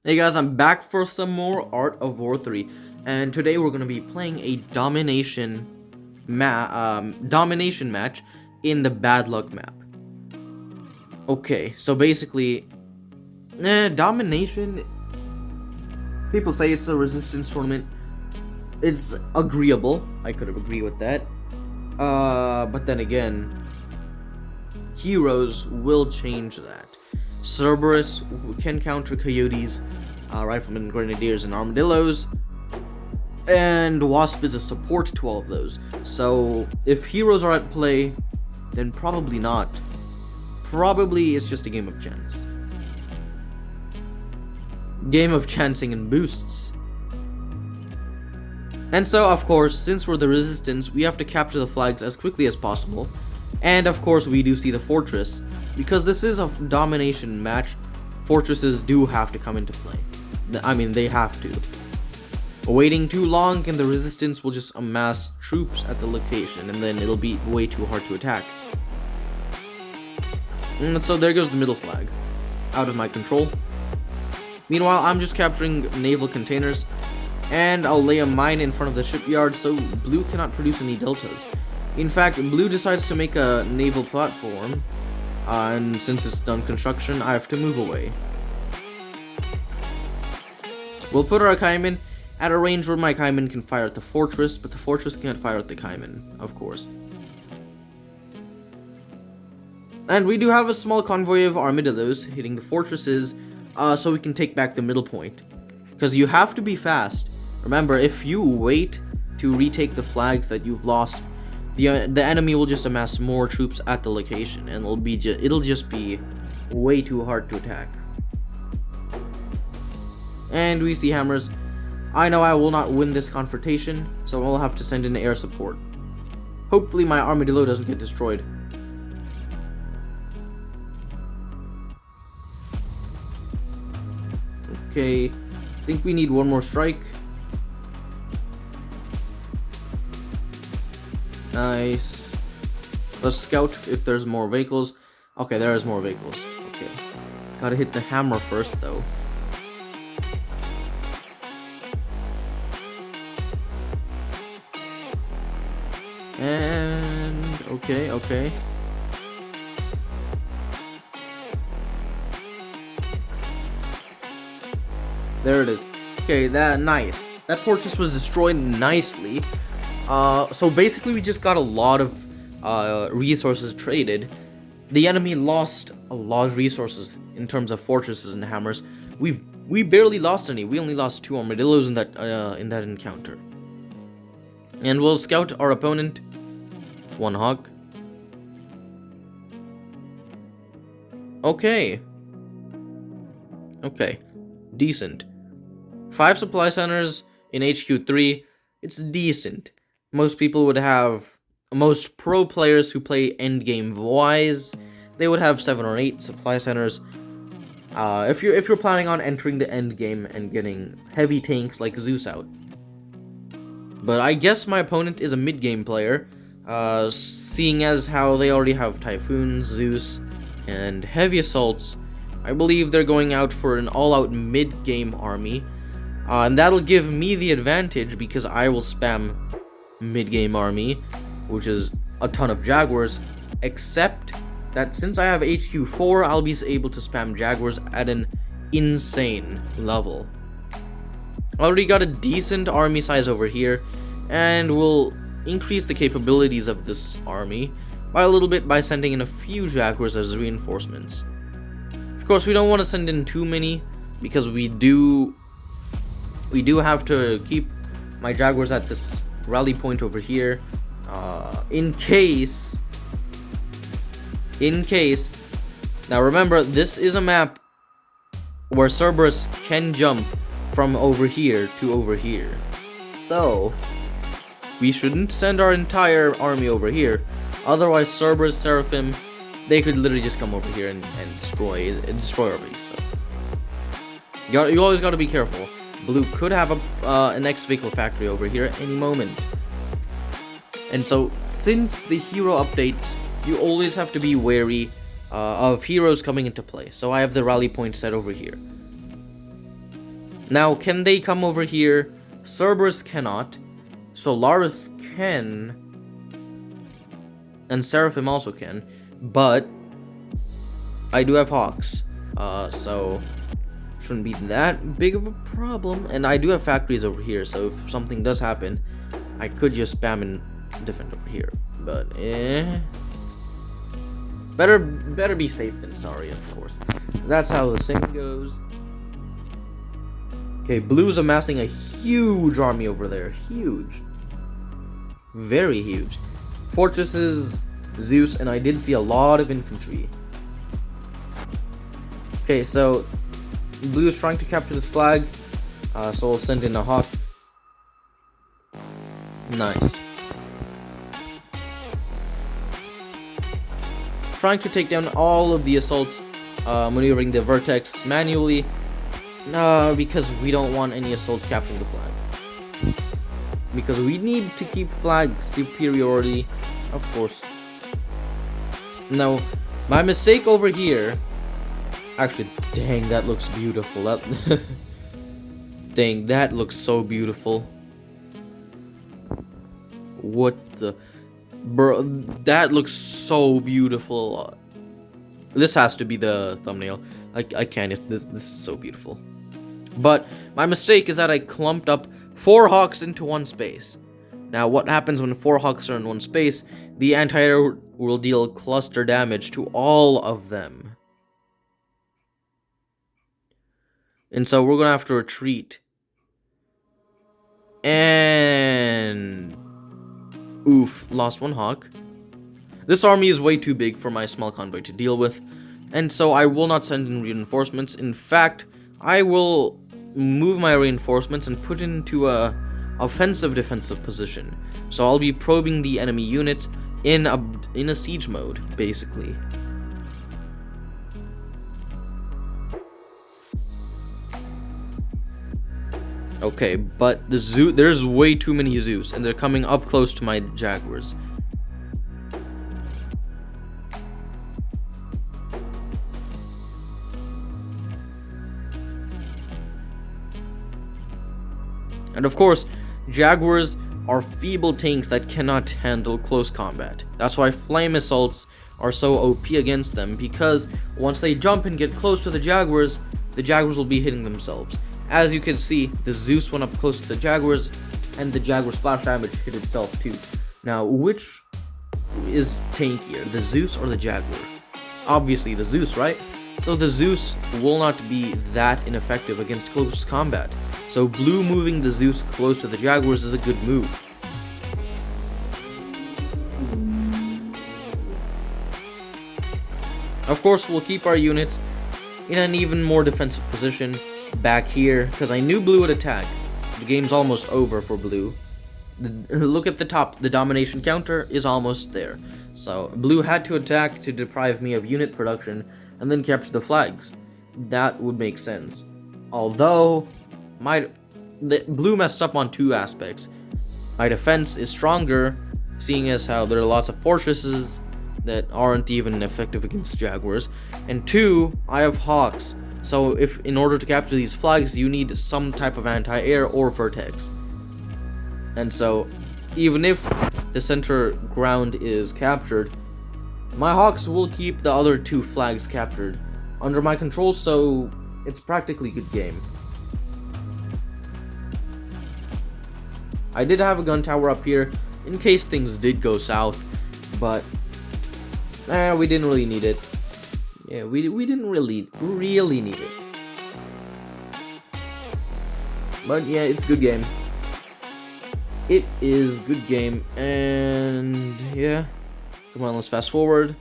Hey guys, I'm back for some more Art of War 3, and today we're going to be playing a domination match in the Bad Luck map. Okay, so basically, domination, people say it's a resistance tournament. It's agreeable, I could agree with that, but then again, heroes will change that. Cerberus can counter coyotes, riflemen, grenadiers, and armadillos, and Wasp is a support to all of those. So if heroes are at play, then probably not. Probably it's just a game of chance. Game of chancing and boosts. And so, of course, since we're the resistance, we have to capture the flags as quickly as possible. And of course, we do see the fortress. Because this is a domination match, fortresses do have to come into play. I mean, they have to. Waiting too long and the resistance will just amass troops at the location, and then it'll be way too hard to attack. And so there goes the middle flag. Out of my control. Meanwhile, I'm just capturing naval containers, and I'll lay a mine in front of the shipyard so blue cannot produce any deltas. In fact, blue decides to make a naval platform, and since it's done construction, I have to move away. We'll put our Kaiman at a range where my Kaiman can fire at the fortress, but the fortress can't fire at the Kaiman, of course. And we do have a small convoy of armadillos hitting the fortresses, so we can take back the middle point. Because you have to be fast. Remember, if you wait to retake the flags that you've lost, the enemy will just amass more troops at the location, and it'll just be way too hard to attack. And we see hammers. I know I will not win this confrontation, so I'll have to send in air support. Hopefully my armadillo doesn't get destroyed. Okay, I think we need one more strike. Nice. Let's scout if there's more vehicles. Okay, there is more vehicles. Okay. Gotta hit the hammer first, though. And... okay. There it is. Okay, nice. That fortress was destroyed nicely. So basically we just got a lot of resources traded. The enemy lost a lot of resources in terms of fortresses and hammers. We barely lost any. We only lost 2 armadillos in that encounter. And we'll scout our opponent. It's 1 hawk. Okay. Decent. 5 supply centers in HQ3. It's decent. Most people would have, most pro players who play endgame wise, they would have 7 or 8 supply centers. If you're planning on entering the endgame and getting heavy tanks like Zeus out. But I guess my opponent is a mid-game player, seeing as how they already have Typhoons, Zeus, and heavy assaults. I believe they're going out for an all-out mid-game army, and that'll give me the advantage because I will spam mid-game army, which is a ton of Jaguars, except that since I have HQ4, I'll be able to spam Jaguars at an insane level. Already got a decent army size over here, and we'll increase the capabilities of this army by a little bit by sending in a few Jaguars as reinforcements. Of course, we don't want to send in too many, because we do have to keep my Jaguars at this rally point over here, in case. Now remember, this is a map where Cerberus can jump from over here to over here, so we shouldn't send our entire army over here. Otherwise, Cerberus, Seraphim, they could literally just come over here and destroy our base. So you always got to be careful. Blue could have an X-Vehicle factory over here at any moment. And so, since the hero updates, you always have to be wary of heroes coming into play. So I have the rally point set over here. Now, can they come over here? Cerberus cannot. Solaris can. And Seraphim also can. But I do have Hawks. So shouldn't be that big of a problem. And I do have factories over here, so if something does happen, I could just spam and defend over here. But better be safe than sorry, of course. That's how the saying goes. Okay, Blue's amassing a huge army over there. Huge. Very huge. Fortresses, Zeus, and I did see a lot of infantry. Okay, so Blue is trying to capture this flag, so I'll send in a Hawk. Nice. Trying to take down all of the assaults, maneuvering the vertex manually, because we don't want any assaults capturing the flag. Because we need to keep flag superiority, of course. Now, my mistake over here. Actually, dang, that looks beautiful. Dang, that looks so beautiful. What the... Bro, that looks so beautiful. This has to be the thumbnail. I can't. This is so beautiful. But my mistake is that I clumped up 4 Hawks into one space. Now, what happens when 4 Hawks are in one space? The anti-air will deal cluster damage to all of them. And so we're gonna have to retreat. And oof, lost 1 Hawk. This army is way too big for my small convoy to deal with, and so I will not send in reinforcements. In fact, I will move my reinforcements and put into a offensive defensive position. So I'll be probing the enemy units in a siege mode, basically. Okay, but there's way too many Zeus, and they're coming up close to my Jaguars. And of course, Jaguars are feeble tanks that cannot handle close combat. That's why flame assaults are so OP against them, because once they jump and get close to the Jaguars will be hitting themselves. As you can see, the Zeus went up close to the Jaguars, and the Jaguar splash damage hit itself too. Now, which is tankier, the Zeus or the Jaguar? Obviously the Zeus, right? So the Zeus will not be that ineffective against close combat. So Blue moving the Zeus close to the Jaguars is a good move. Of course, we'll keep our units in an even more defensive position back here, because I knew Blue would attack. The game's almost over for Blue. Look at the top, the domination counter is almost there. So Blue had to attack to deprive me of unit production and then capture the flags. That would make sense. Although, Blue messed up on 2 aspects. My defense is stronger, seeing as how there are lots of fortresses that aren't even effective against Jaguars. And 2, I have Hawks. So if in order to capture these flags, you need some type of anti-air or vertex. And so, even if the center ground is captured, my Hawks will keep the other 2 flags captured under my control, so it's practically good game. I did have a gun tower up here in case things did go south, but we didn't really need it. Yeah, we didn't really need it. But yeah, it's good game. It is good game, and yeah. Come on, let's fast forward.